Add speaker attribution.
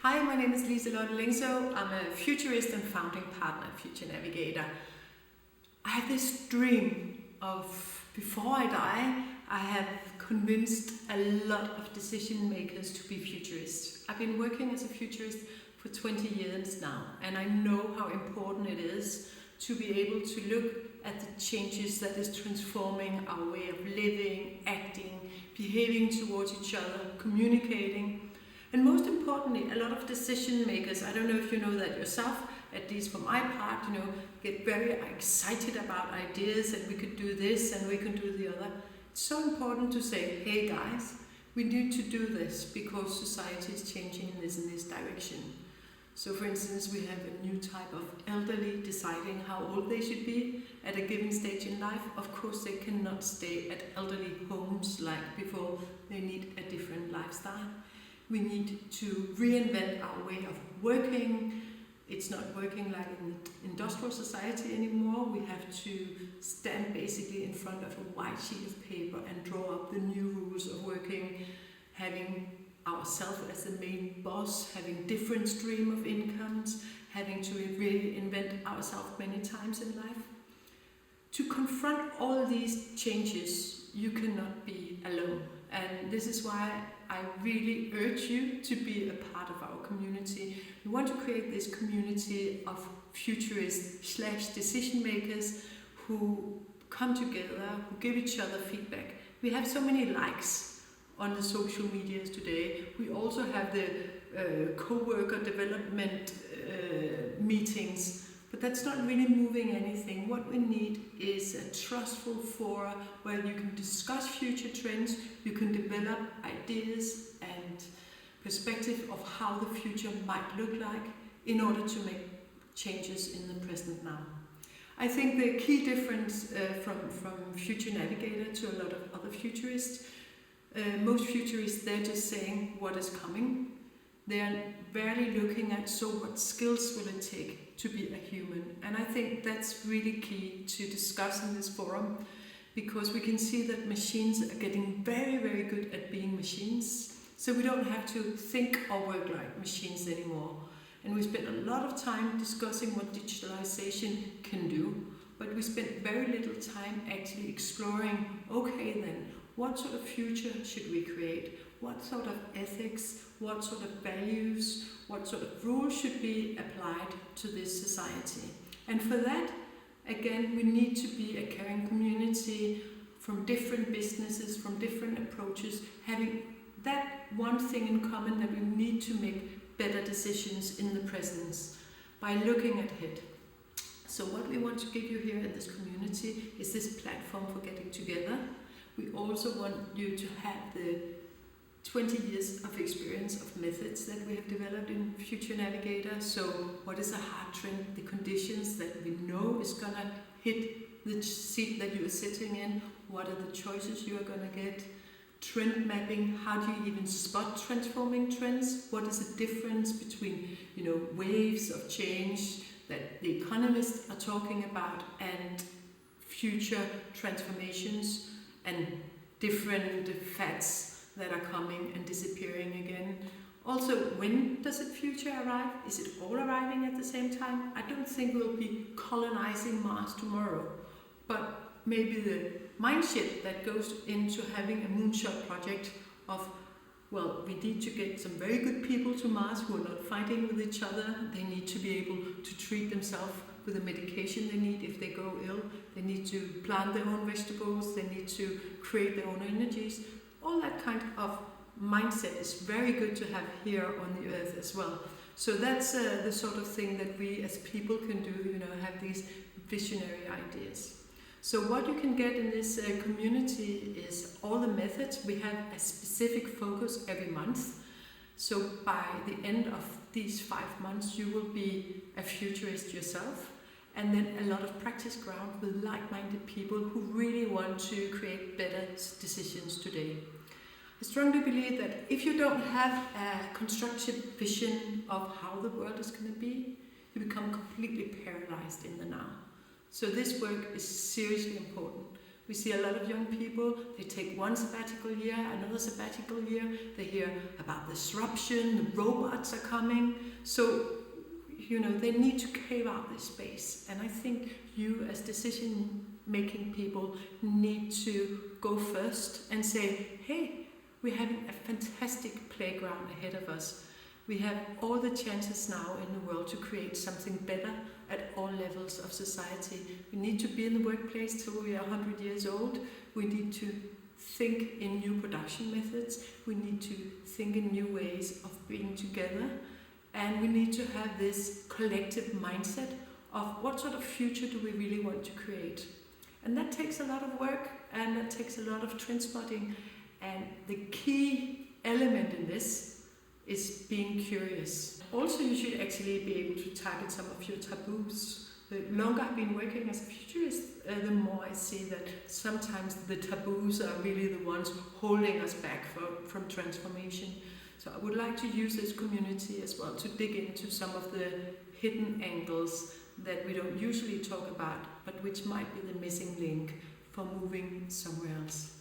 Speaker 1: Hi, my name is Liselotte Lingso. I'm a futurist and founding partner at Future Navigator. I have this dream of, before I die, I have convinced a lot of decision makers to be futurists. I've been working as a futurist for 20 years now, and I know how important it is to be able to look at the changes that is transforming our way of living, acting, behaving towards each other, communicating. And most importantly, a lot of decision makers, I don't know if you know that yourself, at least for my part, get very excited about ideas and we could do this and we can do the other. It's so important to say, hey guys, we need to do this because society is changing in this direction. So for instance, we have a new type of elderly deciding how old they should be at a given stage in life. Of course, they cannot stay at elderly homes like before. They need a different lifestyle. We need to reinvent our way of working. It's not working like in the industrial society anymore. We have to stand basically in front of a white sheet of paper and draw up the new rules of working, having ourselves as the main boss, having different stream of incomes, having to really invent ourselves many times in life. To confront all these changes, you cannot be alone. And this is why I really urge you to be a part of our community. We want to create this community of futurists / decision makers who come together, who give each other feedback. We have so many likes on the social medias today. We also have the co-worker development meetings, but that's not really moving anything. What we need is a trustful forum where you can discuss future trends, you can develop ideas and perspective of how the future might look like in order to make changes in the present now. I think the key difference from Future Navigator to a lot of other futurists, most futurists, they're just saying what is coming. They're barely looking at, so what skills will it take to be a human? And I think that's really key to discuss in this forum, because we can see that machines are getting very, very good at being machines. So we don't have to think or work like machines anymore. And we spend a lot of time discussing what digitalization can do, but we spend very little time actually exploring, okay then, what sort of future should we create? What sort of ethics, what sort of values, what sort of rules should be applied to this society? And for that, again, we need to be a caring community from different businesses, from different approaches, having that one thing in common, that we need to make better decisions in the present by looking ahead. So what we want to give you here in this community is this platform for getting together. We also want you to have the 20 years of experience of methods that we have developed in Future Navigator. So what is a hard trend, the conditions that we know is going to hit the seat that you are sitting in, what are the choices you are going to get, trend mapping, how do you even spot transforming trends, what is the difference between waves of change that the economists are talking about and future transformations and different fads that are coming and disappearing again. Also, when does the future arrive? Is it all arriving at the same time? I don't think we'll be colonizing Mars tomorrow, but maybe the mindset that goes into having a moonshot project of, well, we need to get some very good people to Mars who are not fighting with each other. They need to be able to treat themselves with the medication they need if they go ill. They need to plant their own vegetables. They need to create their own energies. All that kind of mindset is very good to have here on the earth as well. So that's the sort of thing that we as people can do, have these visionary ideas. So what you can get in this community is all the methods. We have a specific focus every month. So by the end of these 5 months, you will be a futurist yourself. And then a lot of practice ground with like-minded people who really want to create better decisions today. I strongly believe that if you don't have a constructive vision of how the world is going to be, you become completely paralyzed in the now. So this work is seriously important. We see a lot of young people, they take one sabbatical year, another sabbatical year, they hear about disruption, the robots are coming. So, they need to cave out this space. And I think you as decision-making people need to go first and say, hey, we're having a fantastic playground ahead of us. We have all the chances now in the world to create something better at all levels of society. We need to be in the workplace till we are 100 years old. We need to think in new production methods. We need to think in new ways of being together. And we need to have this collective mindset of what sort of future do we really want to create. And that takes a lot of work, and that takes a lot of trend spotting. And the key element in this is being curious. Also, you should actually be able to target some of your taboos. The longer I've been working as a futurist, the more I see that sometimes the taboos are really the ones holding us back from transformation. So I would like to use this community as well to dig into some of the hidden angles that we don't usually talk about, but which might be the missing link for moving somewhere else.